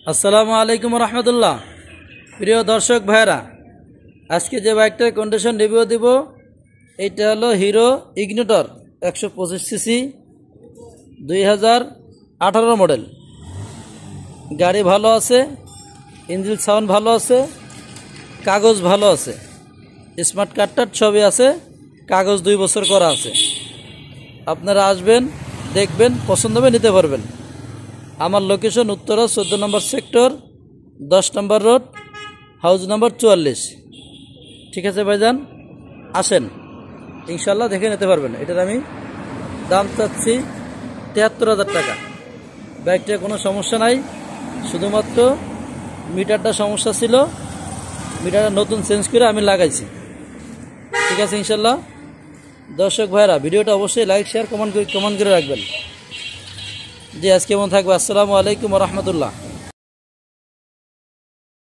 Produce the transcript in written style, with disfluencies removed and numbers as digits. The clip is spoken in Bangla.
আসসালামু আলাইকুম রহমতুল্লাহ। প্রিয় দর্শক ভাইরা, আজকে যে বাইকটার কন্ডিশন রিভিউ দিব এইটা হলো হিরো ইগনিটর 125 সিসি 2018 মডেল। গাড়ি ভালো আছে, ইঞ্জিন সাউন্ড ভালো আছে, কাগজ ভালো আছে, স্মার্ট কার্ডটার ছবি আছে, কাগজ 2 বছর করা আছে। আপনারা আসবেন, দেখবেন, পছন্দ হবে নিতে পারবেন। আমার লোকেশন উত্তরা 14 নম্বর সেক্টর, 10 নম্বর রোড, হাউস নাম্বার 44। ঠিক আছে ভাইজান, আসেন, ইনশাল্লাহ দেখে নিতে পারবেন। এটার আমি দাম চাচ্ছি 73,000 টাকা। বাইকটার কোনো সমস্যা নাই, শুধুমাত্র মিটারটা সমস্যা ছিল, মিটারটা নতুন চেঞ্জ করে আমি লাগাইছি। ঠিক আছে ইনশাল্লাহ। দর্শক ভাইরা, ভিডিওটা অবশ্যই লাইক শেয়ার কমেন্ট করে রাখবেন। জি, আজকে কেমন থাকবে। আসসালামু আলাইকুম রহমতুল্লাহ।